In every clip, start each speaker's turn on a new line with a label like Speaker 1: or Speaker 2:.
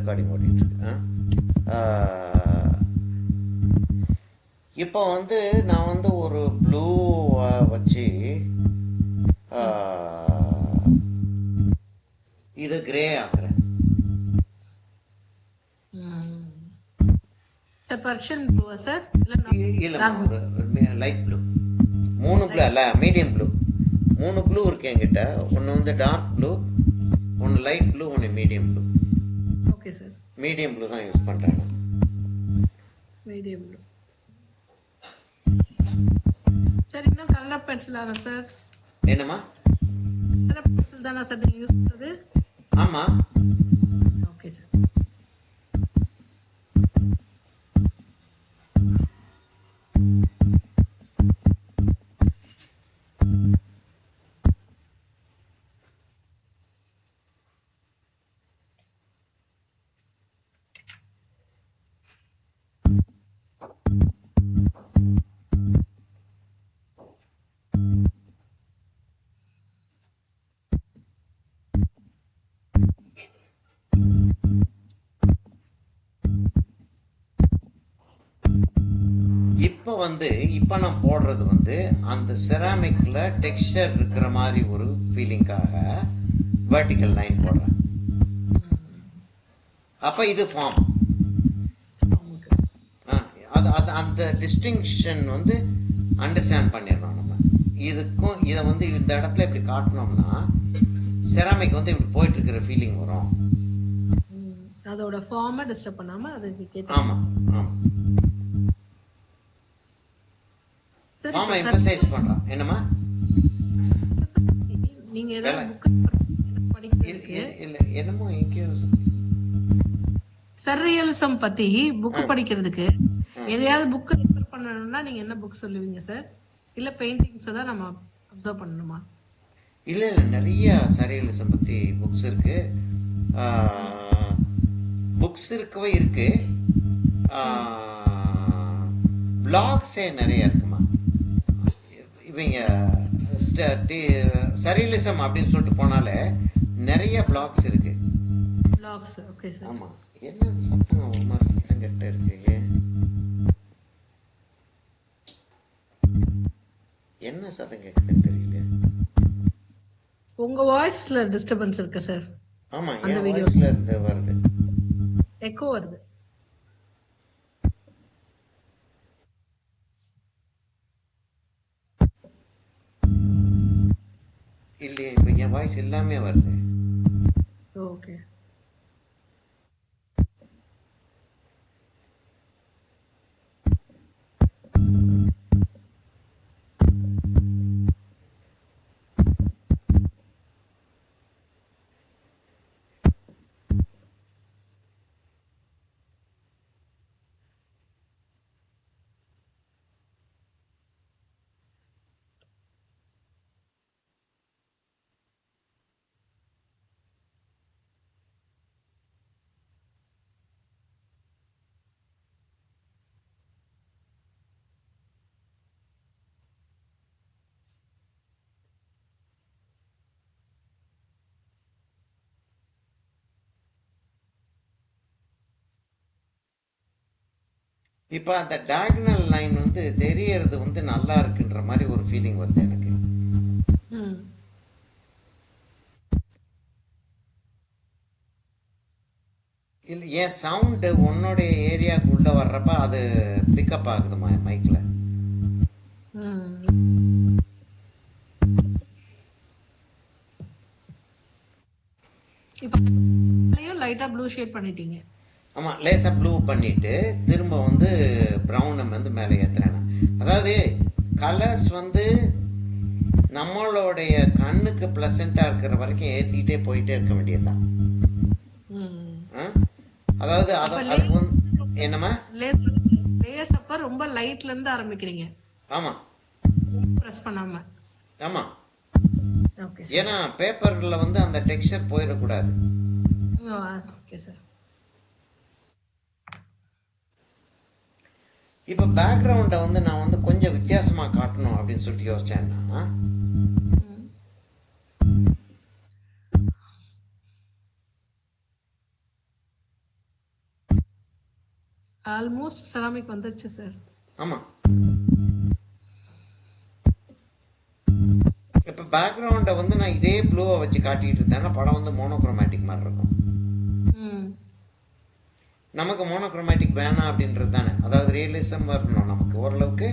Speaker 1: Recording ஓடிட்டுருக்கு. இப்போ வந்து நான் வந்து ஒரு ப்ளூ வச்சு இது கிரே ஆக்குறேன்.
Speaker 2: சார் பர்ஷியன் ப்ளூவா சார்?
Speaker 1: இல்லைம்மா, ஒரு லைட் ப்ளூ. 3 ப்ளூ அல்ல, மீடியம் ப்ளூ. 3 ப்ளூ இருக்கு என்கிட்ட. ஒன்று வந்து டார்க் ப்ளூ, ஒன்று லைட் ப்ளூ, ஒன்று medium blue.
Speaker 2: Okay sir.
Speaker 1: Medium blue தான் யூஸ் பண்ணுறேன்.
Speaker 2: Medium blue. சார் இன்னும் கலர் பென்சில் தானே சார்?
Speaker 1: என்னம்மா?
Speaker 2: கலர் பென்சில் தானே சார் நீங்கள் யூஸ் பண்ணுறது?
Speaker 1: ஆமாம்.
Speaker 2: Okay sir.
Speaker 1: இப்போ நான் போடுறது வந்து அந்த செராமிக்கில் டெக்ஸ்சர் இருக்கிற மாதிரி ஒரு ஃபீலிங்காக வெர்டிக்கல் லைன் போடுறேன். அப்போ இது ஃபார்ம். அது அது அந்த டிஸ்டிங்ஷன் வந்து அண்டர்ஸ்டாண்ட் பண்ணிடணும் நம்ம. இதுக்கும் இதை வந்து இந்த இடத்துல இப்படி காட்டினோம்னா செராமிக் வந்து இப்படி போயிட்டு இருக்கிற ஃபீலிங் வரும்.
Speaker 2: அதோட ஃபார்மை டிஸ்டர்ப் பண்ணாம அதுக்கு.
Speaker 1: ஆமாம் ஆமாம். ஃபார்மை எம்பசைஸ் பண்ணுறோம். என்னம்மா?
Speaker 2: நீங்க ஏதாவது புக் படிக்கிறதுக்கு
Speaker 1: இல்ல என்னமோ எங்கேயோ
Speaker 2: சர்ரியலிசம் பத்தி புக் படிக்கிறதுக்கு எதையாவது புக் ரெஃபர் பண்ணணும்னா நீங்க என்ன புக் சொல்லுவீங்க சார்? இல்ல பெயிண்டிங்ஸ் தான் நம்ம அப்சர்வ் பண்ணணுமா?
Speaker 1: இல்ல இல்ல, நிறைய சர்ரியலிசம் பத்தி புக்ஸ் இருக்கு. புக்ஸ் இருக்கவே இருக்கு. பிளாக்ஸே நிறைய இருக்குமா. இவங்க சரியலிசம் அப்படின்னு சொல்லிட்டு போனாலே நிறைய பிளாக்ஸ் இருக்கு.
Speaker 2: பிளாக்ஸ். Okay sir.
Speaker 1: ஆமா. என்ன சத்தம், ஒரு மாதிரி சத்தம் கெட்ட இருக்கு. என்ன சத்தம் கேட்குதுன்னு தெரியல.
Speaker 2: உங்க வாய்ஸ்ல டிஸ்டர்பன்ஸ் இருக்கு சார்.
Speaker 1: ஆமா, என் வாய்ஸ்ல இருந்து வருது.
Speaker 2: எக்கோ வருது.
Speaker 1: இல்லையே, இப்போ என் வாய்ஸ் எல்லாமே வருது.
Speaker 2: ஓகே.
Speaker 1: இப்போ அந்த டயகனல் லைன் வந்து தெரியறது வந்து நல்லா இருக்குன்ற மாதிரி ஒரு ஃபீலிங் வருது எனக்கு. இல்லை, என் சவுண்டு உன்னுடைய ஏரியாவுக்குள்ள வர்றப்ப அது பிக்கப் ஆகுதுமா மைக்ல.
Speaker 2: இப்போ லைட்டா ப்ளூ ஷேட் பண்ணிட்டீங்க.
Speaker 1: ஆமாம், லேசாக ப்ளூ பண்ணிவிட்டு திரும்ப வந்து ப்ரௌனை வந்து மேலே ஏற்றுறேன். அதாவது கலர்ஸ் வந்து நம்மளுடைய கண்ணுக்கு ப்ளசண்ட்டாக இருக்கிற வரைக்கும் ஏற்றிக்கிட்டே போயிட்டே இருக்க வேண்டியதுதான். அதாவது அதுக்கு வந்து என்னம்மா,
Speaker 2: லேஸ் அப்ப ரொம்ப லைட்ல இருந்து ஆரம்பிக்கிறீங்க.
Speaker 1: ஆமாம்,
Speaker 2: பிரஸ் பண்ணாம.
Speaker 1: ஆமாம்.
Speaker 2: ஓகே.
Speaker 1: ஏன்னா பேப்பர்ல வந்து அந்த டெக்ஸ்சர் போயிடக்கூடாது.
Speaker 2: Okay sir.
Speaker 1: இப்போ பேக்ரவுண்டை வந்து நான் வந்து கொஞ்சம் வித்தியாசமாக காட்டணும் அப்படின்னு சொல்லிட்டு யோசிச்சேன்னா,
Speaker 2: ஆல்மோஸ்ட் செராமிக் வந்துருச்சு சார்.
Speaker 1: ஆமாம். இப்போ பேக்ரவுண்டை வந்து நான் இதே ப்ளூவை வச்சு காட்டிக்கிட்டு இருந்தேன்னா படம் வந்து மோனோக்ரோமேட்டிக் மாதிரி இருக்கும்.
Speaker 2: ம்
Speaker 1: நமக்கு மோனோக்ரோமேட்டிக் வேணாம் அப்படின்றது தானே. அதாவது ரியலிசம் வரணும் நமக்கு ஓரளவுக்கு.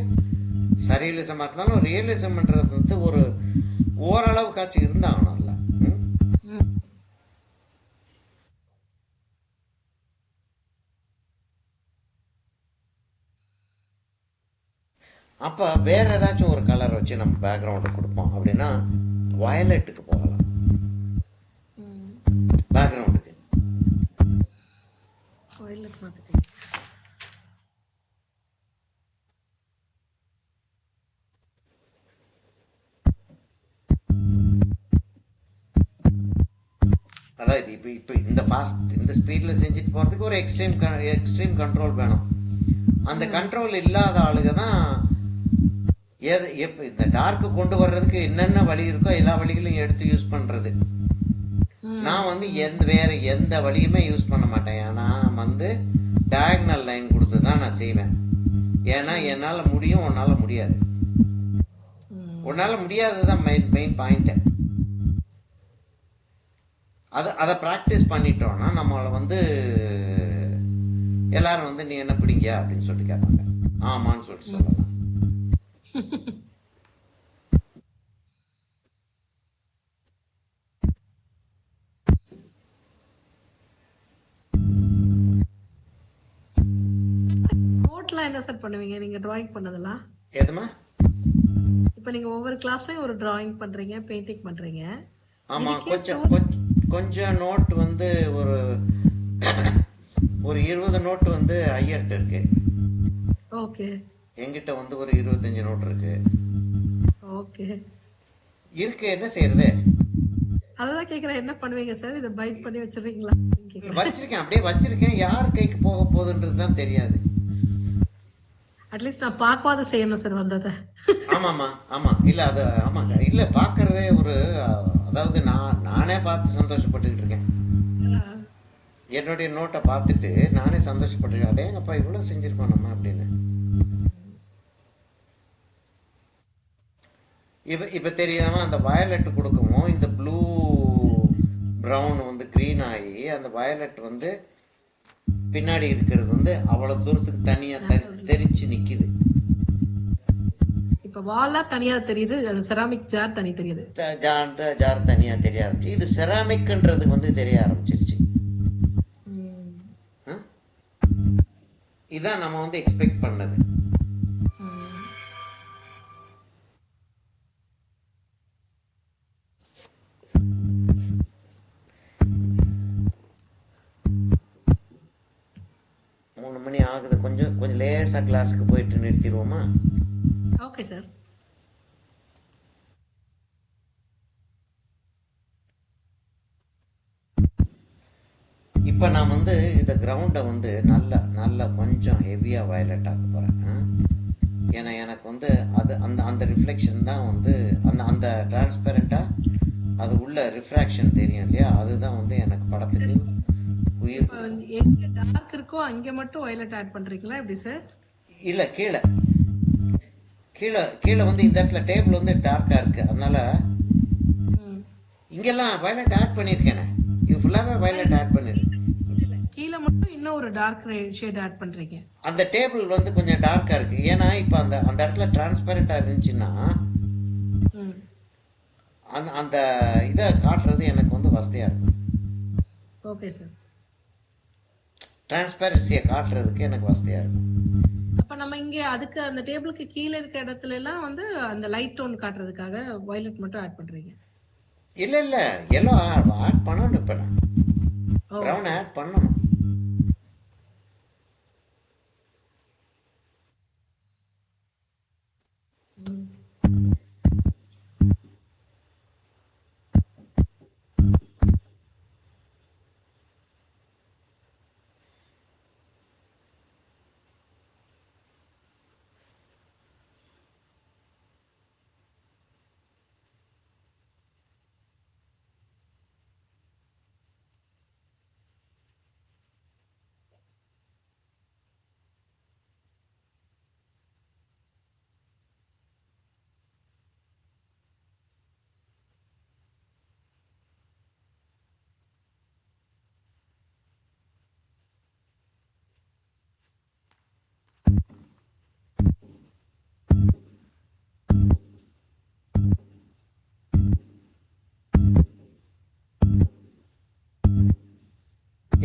Speaker 1: சரியலிசமாக இருந்தாலும் ரியலிசம்ன்றது வந்து ஒரு ஓரளவுக்காச்சும் இருந்தாகணும்ல.
Speaker 2: ம்
Speaker 1: அப்போ வேற ஏதாச்சும் ஒரு கலர் வச்சு நம்ம பேக்ரவுண்டு கொடுப்போம் அப்படின்னா வயலட்டுக்கு போகலாம்
Speaker 2: ம்
Speaker 1: பேக்ரவுண்டுக்கு.
Speaker 2: வயலட் மாத்திட்டீங்க.
Speaker 1: அதாவது இப்போ இப்போ இந்த ஸ்பீடில் செஞ்சுட்டு போகிறதுக்கு ஒரு எக்ஸ்ட்ரீம் கண்ட்ரோல் வேணும். அந்த கண்ட்ரோல் இல்லாத ஆளுங்க தான் எப்போ இந்த டார்க்கு கொண்டு வர்றதுக்கு என்னென்ன வழி இருக்கோ எல்லா வழிகளையும் எடுத்து யூஸ் பண்ணுறது. நான் வந்து வேற எந்த வழியுமே யூஸ் பண்ண மாட்டேன். ஏன்னா வந்து டயக்னல் லைன் கொடுத்து தான் நான் செய்வேன். ஏன்னா என்னால் முடியும், உன்னால் முடியாது. உன்னால் முடியாதது தான் மெயின் பாயிண்ட்டு. அதை ப்ராக்டிஸ் பண்ணிட்டோன்னா நம்மளை வந்து எல்லாரும் வந்து நீ என்ன பிடிங்க அப்படின்னு சொல்லிட்டு கேட்பாங்க. ஆமான்னு சொல்லிட்டு சொல்லலாம்.
Speaker 2: நோட்லாம் என்ன சார் பண்ணுவீங்க நீங்க டிராயிங் பண்ணதெல்லாம்?
Speaker 1: எதுமா?
Speaker 2: இப்போ நீங்க ஒவ்வொரு கிளாஸ்லயும் ஒரு டிராயிங் பண்றீங்க, பெயிண்டிங் பண்றீங்க.
Speaker 1: ஆமாம்.
Speaker 2: இதுக்கே
Speaker 1: கொஞ்சம்
Speaker 2: ஸ்டோரி.
Speaker 1: கொஞ்சம் நோட் வந்து ஒரு ஒரு 20 நோட்டு வந்து ஐயர்கிட்ட இருக்கு.
Speaker 2: ஓகே
Speaker 1: என்கிட்ட வந்து ஒரு 25 நோட் இருக்கு.
Speaker 2: ஓகே.
Speaker 1: என்ன செய்யறது?
Speaker 2: அதான் கேக்குறேன், என்ன பண்ணுவீங்க சார்? இதை பைட் பண்ணி வச்சிருக்கீங்களா கேக்குறேன்.
Speaker 1: வச்சிருக்கேன், அப்படியே வச்சிருக்கேன். யார் கைக்கு போக போகுதுன்றது தான் தெரியாது.
Speaker 2: அட்லீஸ்ட் நான் பார்க்கவாது செய்யணும் சார் வந்ததை.
Speaker 1: ஆமாம்மா, ஆமாம். இல்லை அது ஆமாங்க. இல்லை பார்க்கறதே ஒரு அதாவது நானே பார்த்து சந்தோஷப்பட்டுக்கிட்டு இருக்கேன். என்னுடைய நோட்டை பார்த்துட்டு நானே சந்தோஷப்பட்டுருக்கேன். அடேங்கப்பா இவ்வளோ செஞ்சுருக்கோம் நம்ம அப்படின்னு. இப்போ தெரியாமல் அந்த வயலட் கொடுக்கவும் இந்த ப்ளூ ப்ரௌன் வந்து க்ரீன் ஆகி அந்த வயலட் வந்து பின்னாடி இருக்கிறது வந்து அவ்வளோ தூரத்துக்கு தனியாக தெரிச்சு நிற்கிது.
Speaker 2: இப்ப வாலா தனியா தெரியுது, செராமிக் ஜார் தனி தெரியுது.
Speaker 1: ஜார் தனியாக தெரிய ஆரம்பிச்சு. இது செராமிக்ன்றது வந்து தெரிய ஆரம்பிச்சிருச்சு. இதான் நம்ம வந்து எக்ஸ்பெக்ட் பண்ணது. மணி ஆகுது. கொஞ்சம் லேசாக கிளாஸுக்கு போயிட்டு நிறுத்திடுவோமா?
Speaker 2: Okay sir.
Speaker 1: இப்போ நான் வந்து இந்த கிரவுண்டை வந்து நல்ல கொஞ்சம் ஹெவியாக வயலட் ஆக்க போகிறேன். ஏன்னா எனக்கு வந்து அது அந்த அந்த ரிஃப்ளெக்ஷன் தான் வந்து அந்த அந்த டிரான்ஸ்பெரண்ட்டாக அது உள்ள ரிஃப்ராக்ஷன் தெரியும் இல்லையா, அதுதான் வந்து எனக்கு படத்துக்கு உயிர்.
Speaker 2: எங்க டார்க் இருக்கோ அங்க மட்டும் வயலட் ஆட் பண்றீங்களா எப்படி சார்?
Speaker 1: இல்லை, கீழே கீழே கீழே வந்து இந்த இடத்துல டேபிள் வந்து டார்க்காக இருக்குது. அதனால இங்கெல்லாம் வயலட் ஆட் பண்ணியிருக்கேனே. இது ஃபுல்லாகவே வயலட் ஆட் பண்ணியிருக்கேன்.
Speaker 2: கீழே மட்டும் இன்னும் ஒரு டார்க் ஷேட் ஆட் பண்றீங்க. அந்த
Speaker 1: டேபிள் வந்து கொஞ்சம் டார்க்காக இருக்குது. ஏன்னா இப்போ அந்த அந்த இடத்துல டிரான்ஸ்பரண்ட்டாக இருந்துச்சுன்னா அந்த அந்த இதை காட்டுறது எனக்கு வந்து வசதியாக இருக்கும்.
Speaker 2: Okay sir.
Speaker 1: டிரான்ஸ்பரன்சியை காட்டுறதுக்கு எனக்கு வசதியாக இருக்கும்.
Speaker 2: அப்போ நம்ம இங்கே அதுக்கு அந்த டேபிளுக்கு கீழே இருக்க இடத்துல எல்லாம் வந்து அந்த லைட் டோன் காட்டுறதுக்காக வயலட் மட்டும் ஆட் பண்றீங்க?
Speaker 1: இல்லை எல்லோ ஆட் பண்ணணும். இப்போ நான் ப்ரௌன் ஆட் பண்ணணும்.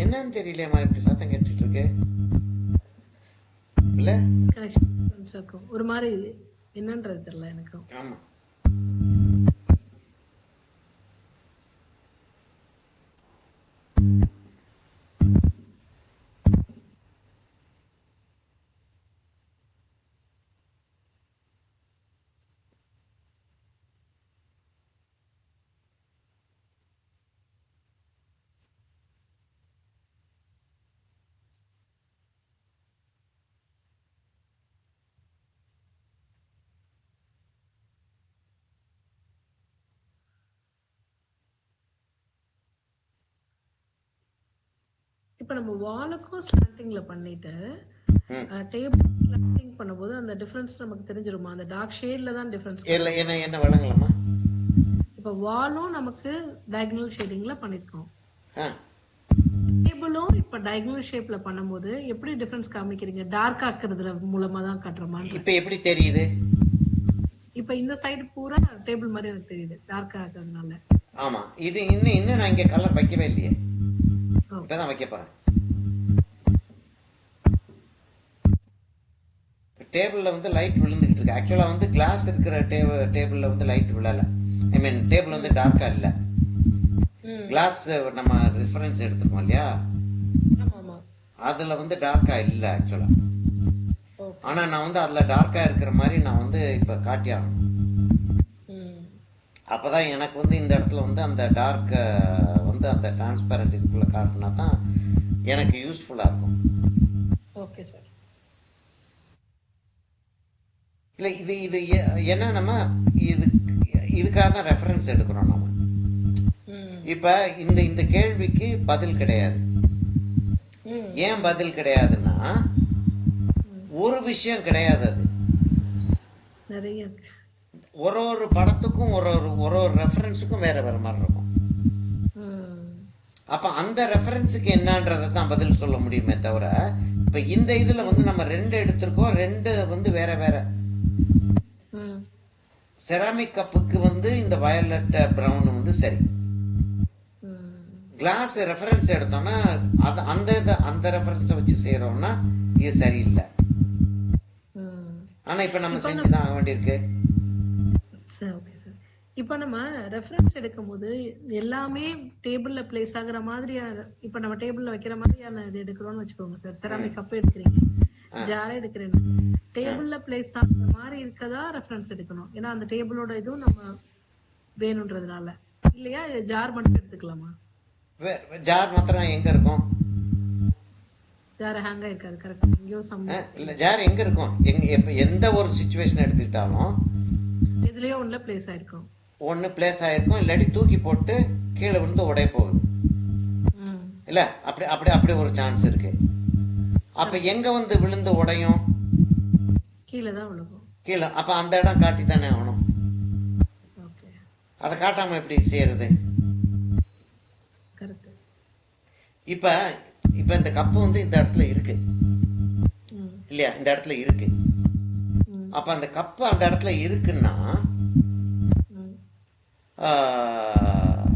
Speaker 1: என்னன்னு தெரியலையம்மா இப்படி சத்தம் கேட்டுட்டு இருக்கு இல்ல?
Speaker 2: கனெக்ஷன் இருக்கும் ஒரு மாதிரி என்னன்றது தெரியல எனக்கு.
Speaker 1: ஆமா.
Speaker 2: இப்ப நம்ம வாலுக்கும் ஸ்லாண்டிங்ல பண்ணிட்டு டேபிள் ஸ்லாண்டிங் பண்ணும்போது அந்த டிஃபரன்ஸ் நமக்கு தெரிஞ்சிருமா? அந்த டார்க் ஷேட்ல தான் டிஃபரன்ஸ்.
Speaker 1: இல்ல என்ன வழங்கலாமா?
Speaker 2: இப்ப வாலும் நமக்கு டயகனல் ஷேடிங்ல பண்ணிருக்கோம்.
Speaker 1: ஆ.
Speaker 2: டேபிளும் இப்ப டயகனல் ஷேப்ல பண்ணும்போது எப்படி டிஃபரன்ஸ் காமிக்கிறீங்க? டார்க் ஆக்குறதுல மூலமா தான் காட்டுறோமான்ற.
Speaker 1: இப்ப எப்படி தெரியுது?
Speaker 2: இப்ப இந்த சைடு பூரா டேபிள் மாதிரி எனக்கு தெரியுது டார்க் ஆக்குறதுனால.
Speaker 1: ஆமா. இது இன்னும் நான் இங்க கலர் வைக்கவே இல்லையே.
Speaker 2: ஓ,
Speaker 1: இப்பதான் வைக்க போறேன். டேபிள்ல வந்து லைட் விழுந்துகிட்டு இருக்கு. ஆக்சுவலா வந்து கிளாஸ் இருக்கிற டேபிள்ல வந்து லைட் விழல. ஐ மீன் டேபிள் வந்து டார்க்கா இல்ல.
Speaker 2: ம்,
Speaker 1: கிளாஸ் நம்ம ரெஃபரன்ஸ் எடுத்துருக்கோம் இல்லையா,
Speaker 2: ஆமா ஆமா.
Speaker 1: அதுல வந்து டார்க்கா இல்ல ஆக்சுவலா.
Speaker 2: ஓகே.
Speaker 1: ஆனா நான் வந்து அதுல டார்க்கா இருக்கிற மாதிரி நான் வந்து இப்ப காட்டியாகணும்.
Speaker 2: ம்,
Speaker 1: அப்பதான் எனக்கு வந்து இந்த இடத்துல வந்து அந்த டார்க் வந்து அந்த டிரான்ஸ்பரண்ட் இதுக்குள்ள காட்டினா தான் எனக்கு யூஸ்ஃபுல்லா இருக்கும்.
Speaker 2: Okay sir.
Speaker 1: இல்ல இது இது என்ன நம்ம இது இதுக்காக தான் ரெஃபரன்ஸ் எடுக்கிறோம் நம்ம.
Speaker 2: ம்,
Speaker 1: இப்ப இந்த இந்த கேள்விக்கு பதில் கிடையாது.
Speaker 2: ம்,
Speaker 1: ஏன் பதில் கிடையாதுன்னா ஒரு விஷயம் கிடையாது. அது
Speaker 2: நிறைய இருக்கு.
Speaker 1: ஒரு ஒரு படத்துக்கும் ஒரு ஒரு ஒரு ஒரு ரெஃபரன்ஸுக்கும் வேற வேற மாதிரி இருக்கும்.
Speaker 2: ம்,
Speaker 1: அப்ப அந்த ரெஃபரன்ஸுக்கு என்னன்றதை தான் பதில் சொல்ல முடியுமே தவிர, இப்ப இந்த இதுல வந்து நம்ம ரெண்டு எடுத்திருக்கோம், ரெண்டு வந்து வேற வேற.
Speaker 2: ம்,
Speaker 1: செராமிக் கப்புக்கு வந்து இந்த வயலட் பிரவுன் வந்து சரி.
Speaker 2: ம்,
Speaker 1: கிளாஸ் ரெஃபரன்ஸ் எடுத்தோம்னா அது அந்த ரெஃபரன்ஸை வச்சு செய்யறோம்னா இது சரியில்லை.
Speaker 2: ம்.
Speaker 1: ஆனா இப்ப நம்ம செஞ்சுதான் ஆக வேண்டியிருக்கு.
Speaker 2: Sir okay sir. இப்போ நம்ம ரெஃபரன்ஸ் எடுக்கும்போது எல்லாமே டேபிள்ல பிளேஸ் ஆகுற மாதிரியான, இப்போ நம்ம டேபிள்ல வைக்கிற மாதிரியான இது எடுக்கிறோம்னு வச்சுக்கோங்க சார். செராமிக் கப் எடுக்கிறீங்க, ஜாரே எடுக்கிறேன், டேபிள்ல பிளேஸ் ஆகுற மாதிரி இருக்கதா ரெஃபரன்ஸ் எடுக்கணும். ஏன்னா அந்த டேபிளோட இதுவும் நம்ம வேணுன்றதுனால. இல்லையா ஜார் மட்டும் எடுத்துக்கலாமா?
Speaker 1: ஜார் மாத்திரம் எங்க இருக்கும்?
Speaker 2: ஜார் ஹேங்கா இருக்காது. கரெக்ட். எங்கேயோ சம்
Speaker 1: இல்ல ஜார் எங்க இருக்கும்? எந்த ஒரு சுச்சுவேஷன் எடுத்துக்கிட்டாலும்
Speaker 2: எதுலயோ ஒண்ணுல பிளேஸ் ஆயிருக்கும்.
Speaker 1: ஒன்னு பிளேஸ் ஆயிருக்கும், இல்லாட்டி தூக்கி போட்டு கீழே விழுந்து உடைய போகுது
Speaker 2: ம்,
Speaker 1: இல்ல. அப்படி அப்படி அப்படி ஒரு சான்ஸ் இருக்கு. அப்ப எங்க வந்து விழுந்து உடையும்?
Speaker 2: கீழே தான் விழுகும்.
Speaker 1: கீழே. அப்ப அந்த இடம் காட்டி தானே ஆகணும்.
Speaker 2: ஓகே,
Speaker 1: அதை காட்டாம எப்படி செய்யறது?
Speaker 2: கரெக்ட்.
Speaker 1: இப்ப இப்ப இந்த கப்பு வந்து இந்த இடத்துல இருக்கு
Speaker 2: ம்,
Speaker 1: இல்லையா, இந்த இடத்துல இருக்கு.
Speaker 2: ம்,
Speaker 1: அப்ப அந்த கப்பு அந்த இடத்துல இருக்குன்னா
Speaker 2: ம்,
Speaker 1: ஆஹ்,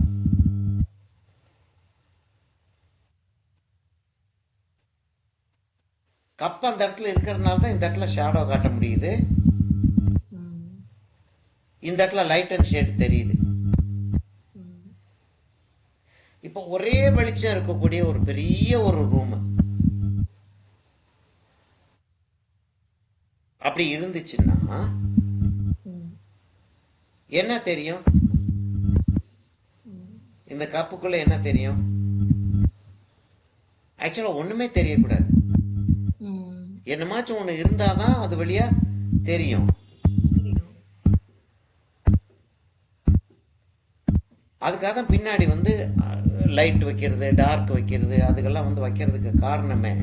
Speaker 1: கப்பு அந்த இடத்துல இருக்கிறதுனால தான் இந்த இடத்துல ஷேடோ காட்ட முடியுது,
Speaker 2: ம்,
Speaker 1: இந்த இடத்துல லைட் அண்ட் ஷேட் தெரியுது.
Speaker 2: ம்,
Speaker 1: இப்போ ஒரே வெளிச்சம் இருக்கக்கூடிய ஒரு பெரிய ஒரு ரூம் அப்படி இருந்துச்சுன்னா
Speaker 2: ம்,
Speaker 1: என்ன தெரியும்? இந்த கப்புக்குள்ள என்ன தெரியும்? ஆக்சுவலா ஒண்ணுமே தெரியக்கூடாது.
Speaker 2: ம்.
Speaker 1: என்னமாச்சும் ஒண்ணு இருந்தாதான் அது வழியா தெரியும்.
Speaker 2: தெரியும்.
Speaker 1: அதுக்காக தான் பின்னாடி வந்து லைட் வைக்கிறது, டார்க் வைக்கிறது, அதுக்கெல்லாம் வந்து வைக்கிறதுக்கு காரணமே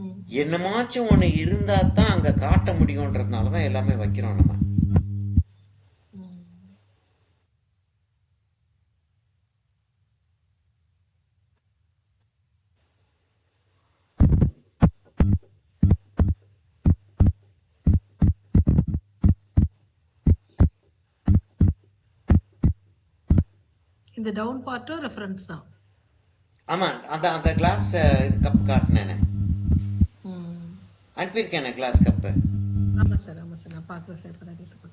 Speaker 2: ம்,
Speaker 1: என்னமாச்சும் ஒண்ணு இருந்தா தான் அங்க காட்ட முடியும்ன்றதுனால தான் எல்லாமே வைக்கிறோம் நம்ம.
Speaker 2: ம். இந்த டவுன் பார்ட்டும் ரெஃபரன்ஸ் தான்.
Speaker 1: ஆமாம், அந்த அந்த கிளாஸ் இது கப் காட்டினேனே,
Speaker 2: ம்.
Speaker 1: அனுப்பியிருக்கேனே கிளாஸ் கப்பு.
Speaker 2: ஆமா சார், ஆமா சார். நான் பார்க்குறேன் சார். இப்ப தான் எடுத்து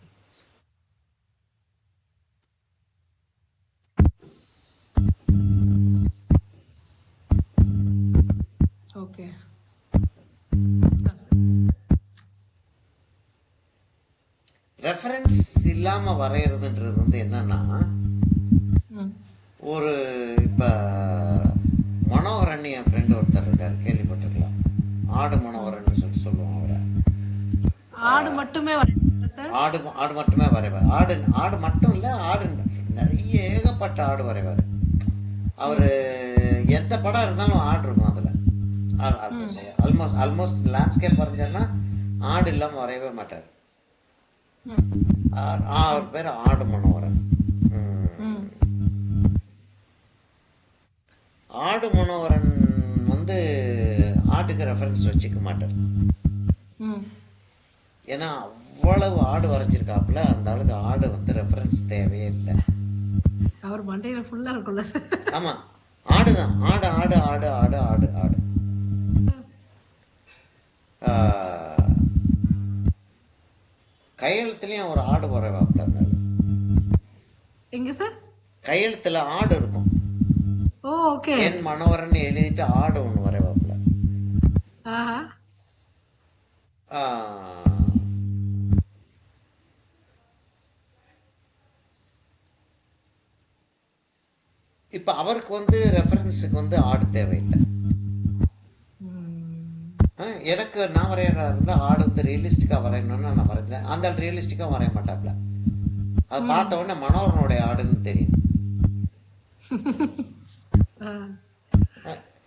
Speaker 2: ஓகே. சார்.
Speaker 1: ரெஃபரன்ஸ் இல்லாமல் வரைகிறதுன்றது வந்து என்னன்னா,
Speaker 2: ம்.
Speaker 1: ஒரு இப்போ மனோகரன் என் ஃப்ரெண்டு ஒருத்தர் இருக்கார், கேள்விப்பட்டிருக்கலாம். ஆடு
Speaker 2: ம்.
Speaker 1: மனோகரன் சொல்லி சொல்லுவோம் அவரை.
Speaker 2: ஆடு மட்டுமே வரையணுங்களா சார்?
Speaker 1: ஆடு ஆடு மட்டுமே வரைவார். ஆடு ஆடு மட்டும் இல்லை, ஆடு நிறைய ஏகப்பட்ட ஆடு வரைவார் அவர்.
Speaker 2: ம்.
Speaker 1: எந்த படம் இருந்தாலும் ஆடு இருக்கும் அதில்.
Speaker 2: ம்.
Speaker 1: ஆல்மோஸ்ட் ஆல்மோஸ்ட் லேண்ட்ஸ்கேப் வரைஞ்சாருன்னா ஆடு இல்லாமல் வரையவே மாட்டார்.
Speaker 2: ம்.
Speaker 1: அவர் பேர் ஆடு மனோகரன்.
Speaker 2: ம்.
Speaker 1: ஆடு மனோகரன் வந்து ஆட்டுக்கு ரெஃபரன்ஸ் வச்சுக்க மாட்டார்.
Speaker 2: ம்.
Speaker 1: ஏன்னா அவ்வளவு ஆடு வரைஞ்சிருக்காப்புல, அந்த ஆளுக்கு ஆடு வந்து ரெஃபரன்ஸ் தேவையே இல்லை.
Speaker 2: அவர் மண்டையில ஃபுல்லா இருக்கும்ல சார்.
Speaker 1: ஆமாம், ஆடு தான். ஆடு ஆடு ஆடு ஆடு ஆடு ஆடு. கையெழுத்துலேயும் ஒரு ஆடு வரைவாப்புல அந்த ஆளு.
Speaker 2: எங்க சார்?
Speaker 1: கையெழுத்தில் ஆடு இருக்கும்.
Speaker 2: ஓ, ஓகே.
Speaker 1: என் மனோகரன் எழுதிட்டு ஆடு ஒன்று வரைவாப்புல.
Speaker 2: ஆஹா.
Speaker 1: இப்போ அவருக்கு வந்து ரெஃபரன்ஸுக்கு வந்து ஆடு தேவையில்லை.
Speaker 2: ம்.
Speaker 1: எனக்கு நான் வரைகிறதா இருந்தால் ஆடு வந்து ரியலிஸ்டிக்காக வரையணும்னு நான் வரைஞ்சேன். அந்த ஆள் ரியலிஸ்டிக்காக வரைய மாட்டாப்புல. அதை பார்த்த உடனே மனோகரனுடைய ஆடுன்னு தெரியும்.
Speaker 2: ஆ.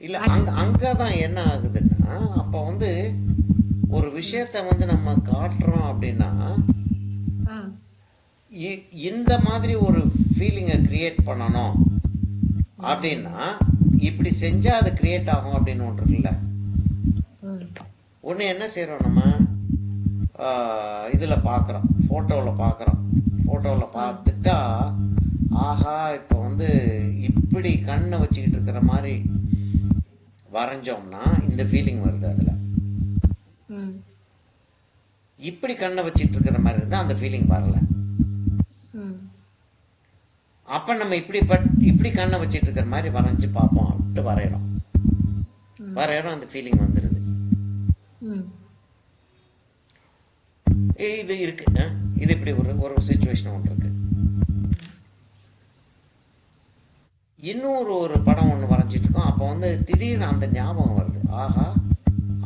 Speaker 1: இல்லை, அங்கே தான் என்ன ஆகுதுன்னா, அப்போ வந்து ஒரு விஷயத்தை வந்து நம்ம காட்டுறோம் அப்படின்னா,
Speaker 2: ஆ.
Speaker 1: இந்த மாதிரி ஒரு ஃபீலிங்கை கிரியேட் பண்ணணும் அப்படின்னா இப்படி செஞ்சால் அது கிரியேட் ஆகும் அப்படின்னு ஒன்று இருக்குல்ல.
Speaker 2: ம்.
Speaker 1: ஒன்று என்ன செய்கிறோம் நம்ம, இதில் பார்க்குறோம், ஃபோட்டோவில் பார்க்குறோம். ஃபோட்டோவில் பார்த்துட்டா ஆஹா இப்போ வந்து இப்படி கண்ணை வச்சுக்கிட்டு இருக்கிற மாதிரி வரைஞ்சோம்னா இந்த ஃபீலிங் வருது. அதில்
Speaker 2: ம்.
Speaker 1: இப்படி கண்ணை வச்சுட்டு இருக்கிற மாதிரி இருந்தால் அந்த ஃபீலிங் வரல.
Speaker 2: ம்.
Speaker 1: அப்போ நம்ம இப்படி கண்ணை வச்சுட்டு இருக்கிற மாதிரி வரைஞ்சி பார்ப்போம் அப்படின்ட்டு வரைகிறோம். அந்த ஃபீலிங் வந்துடுது.
Speaker 2: ம்.
Speaker 1: இது இருக்கு. இது இப்படி ஒரு சுச்சுவேஷன் ஒன்று இருக்கு. இன்னொரு படம் ஒன்று வரைஞ்சிட்டு இருக்கோம். அப்போ வந்து திடீர்னு அந்த ஞாபகம் வருது, ஆஹா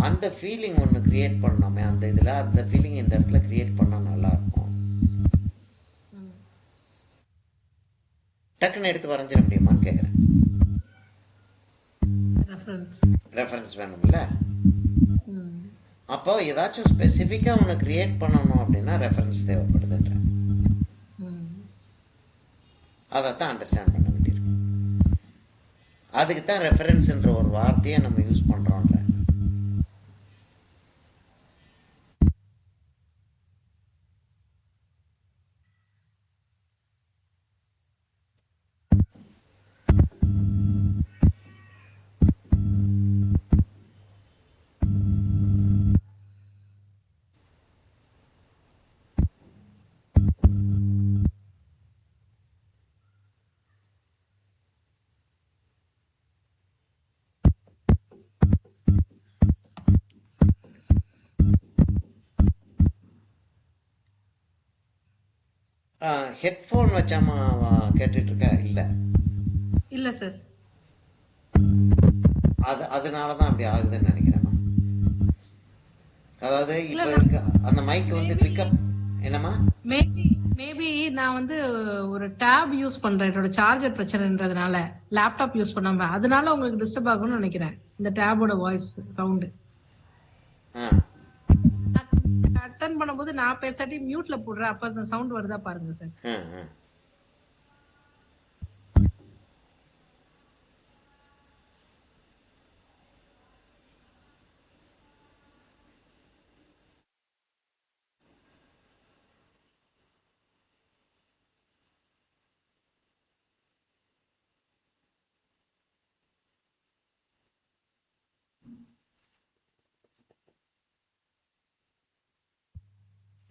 Speaker 1: அந்த ஃபீலிங் ஒன்று கிரியேட் பண்ணோமே அந்த இதில், அந்த ஃபீலிங் இந்த இடத்துல கிரியேட் பண்ணால் நல்லா இருக்கும். டக்குன்னு எடுத்து வரைஞ்சிட முடியுமான்னு கேட்குறேன். ரெஃபரன்ஸ் வேணும்ல. அப்போ ஏதாச்சும் ஸ்பெசிஃபிக்காக ஒன்று கிரியேட் பண்ணணும் அப்படின்னா ரெஃபரன்ஸ் தேவைப்படுதுன்ற அதைத்தான் அண்டர்ஸ்டாண்ட் பண்ண வேண்டியிருக்கு. அதுக்கு தான் ரெஃபரன்ஸ்ன்ற ஒரு வார்த்தையை நம்ம யூஸ் பண்ணுறோம்ல. ஹெட்ஃபோன் வச்சாமா கேட்டுட்டு இருக்க? இல்லை
Speaker 2: இல்லை சார்.
Speaker 1: அதனால தான் அப்படி ஆகுதுன்னு நினைக்கிறேன். அதாவது இப்போ இருக்க அந்த மைக் வந்து பிக்கப் என்னம்மா,
Speaker 2: மேபி நான் வந்து ஒரு டேப் யூஸ் பண்றேன், என்னோட சார்ஜர் பிரச்சனைன்றதுனால லேப்டாப் யூஸ் பண்ணாம, அதனால உங்களுக்கு டிஸ்டர்ப் ஆகும்னு நினைக்கிறேன் இந்த டேபோட வாய்ஸ் சவுண்டு. அட்டன் பண்ணும்போது நான் பேசாட்டி மியூட்ல போடுறேன், அப்ப அந்த சவுண்ட் வருதா பாருங்க சார்.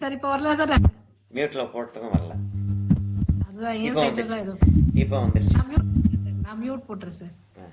Speaker 2: சார் இப்போ வரல தானே?
Speaker 1: மியூட்டில் போட்டதும் வரல.
Speaker 2: அதுதான் என்
Speaker 1: இப்போ
Speaker 2: சைட்ல
Speaker 1: வந்துருச்சு.
Speaker 2: தான் ஏதோ.
Speaker 1: இப்போ வந்துருச்சு.
Speaker 2: நான் மியூட் போட்டுறேன் சார்.
Speaker 1: ஆ.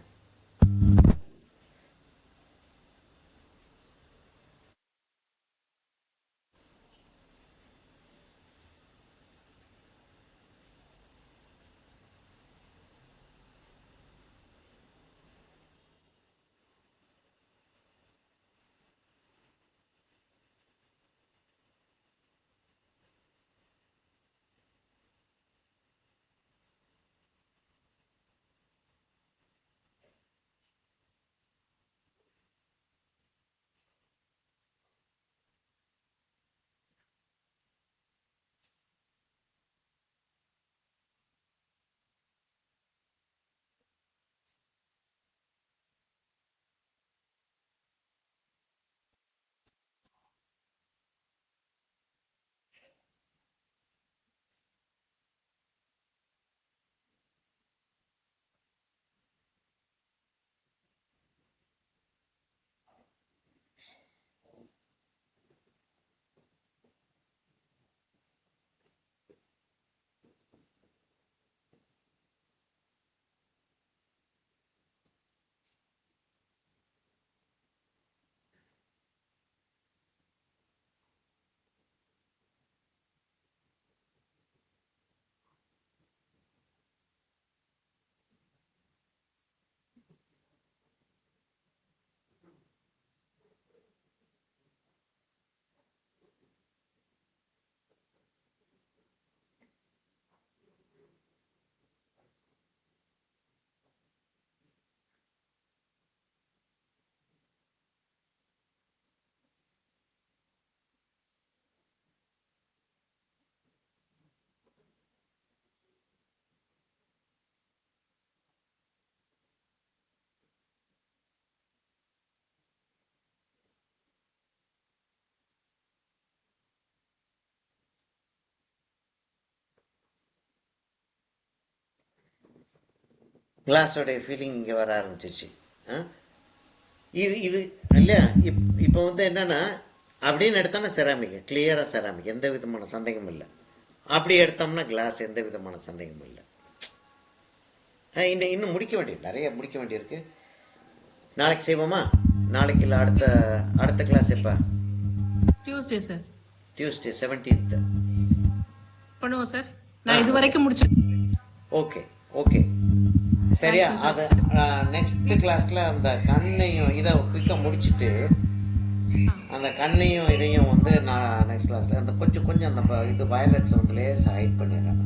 Speaker 1: கிளாஸோடைய ஃபீலிங் இங்கே வர ஆரம்பிச்சிச்சு. இது இது இல்லையா? இப்போ வந்து என்னன்னா, அப்படின்னு எடுத்தோம்னா செராமிக், கிளியராக செராமிக், எந்த விதமான சந்தேகமும் இல்லை. அப்படி எடுத்தோம்னா கிளாஸ், எந்த விதமான சந்தேகமும் இல்லை. இன்னும் முடிக்க வேண்டியது, நிறைய முடிக்க வேண்டியிருக்கு. நாளைக்கு செய்வோமா? நாளைக்கு இல்லை, அடுத்த அடுத்த கிளாஸ் எப்போ?
Speaker 2: Tuesday sir.
Speaker 1: டியூஸ்டே 17th
Speaker 2: பண்ணுவோம் சார். நான் இது வரைக்கும் முடிச்சேன்.
Speaker 1: ஓகே ஓகே, சரியா? அது நெக்ஸ்ட் கிளாஸ்ல அந்த கண்ணையும் இதை குயிக்காக முடிச்சுட்டு, அந்த கண்ணையும் இதையும் வந்து நான் நெக்ஸ்ட் கிளாஸ்ல அந்த கொஞ்சம் கொஞ்சம் அந்த இது வயலட்ஸ் வந்து லேசாக ஹைட் பண்ணிடுறேன்.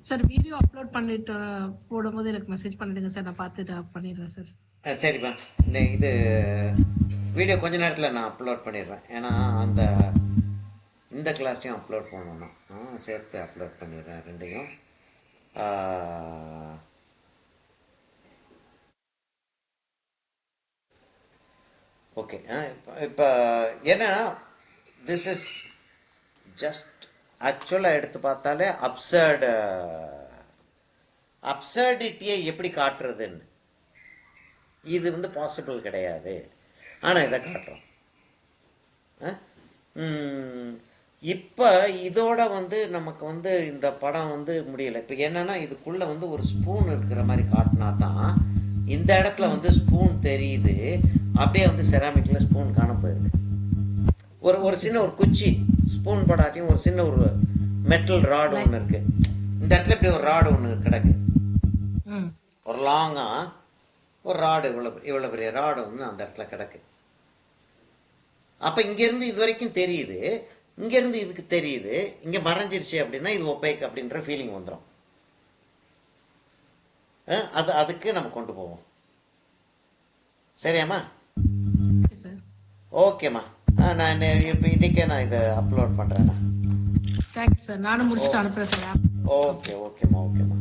Speaker 2: சார் வீடியோ அப்லோட் பண்ணிட்டு போடும்போது எனக்கு மெசேஜ் பண்ணிடுங்க சார், நான் பார்த்துட்டு பண்ணிடுறேன் சார்.
Speaker 1: சரிப்பா, இது வீடியோ கொஞ்ச நேரத்தில் நான் அப்லோட் பண்ணிடுறேன். ஏன்னா அந்த இந்த கிளாஸையும் அப்லோட் பண்ணணும், சேர்த்து அப்லோட் பண்ணிடுறேன் ரெண்டையும். ஓகே. இப்போ என்னன்னா, திஸ் இஸ் ஜஸ்ட் ஆக்சுவலாக எடுத்து பார்த்தாலே அப்சர்டிட்டியை எப்படி காட்டுறதுன்னு, இது வந்து பாசிபிள் கிடையாது. ஆனால் இதை காட்டுறோம். இப்போ இதோட வந்து நமக்கு வந்து இந்த படம் வந்து முடியலை. இப்போ என்னன்னா, இதுக்குள்ளே வந்து ஒரு ஸ்பூன் இருக்கிற மாதிரி காட்டினா தான் இந்த இடத்துல வந்து ஸ்பூன் தெரியுது. அப்படியே வந்து செராமிக்கில் ஸ்பூன் காண போயிடுது. ஒரு சின்ன ஒரு குச்சி, ஸ்பூன் படாட்டியும் ஒரு சின்ன ஒரு மெட்டல் ராடு ஒன்று இருக்கு. இந்த இடத்துல இப்படி ஒரு ராடு ஒன்று கிடக்கு, ஒரு லாங்கா ஒரு ராடு, இவ்வளோ பெரிய ராடு ஒன்று அந்த இடத்துல கிடக்கு. அப்போ இங்கேருந்து இது வரைக்கும் தெரியுது, இங்கேருந்து இதுக்கு தெரியுது, இங்கே மறைஞ்சிருச்சு அப்படின்னா இது ஒப்பேக் அப்படின்ற ஃபீலிங் வந்துடும். அதுக்கு நம்ம கொண்டு போவோம். சரியாம்மா? ஓகேம்மா, நான் இப்போ இன்றைக்கே நான் இதை அப்லோட் பண்ணுறேண்ணா.
Speaker 2: Thank you sir. நானும் முடிச்சுட்டு அனுப்புகிறேன் சார்.
Speaker 1: ஓகேம்மா.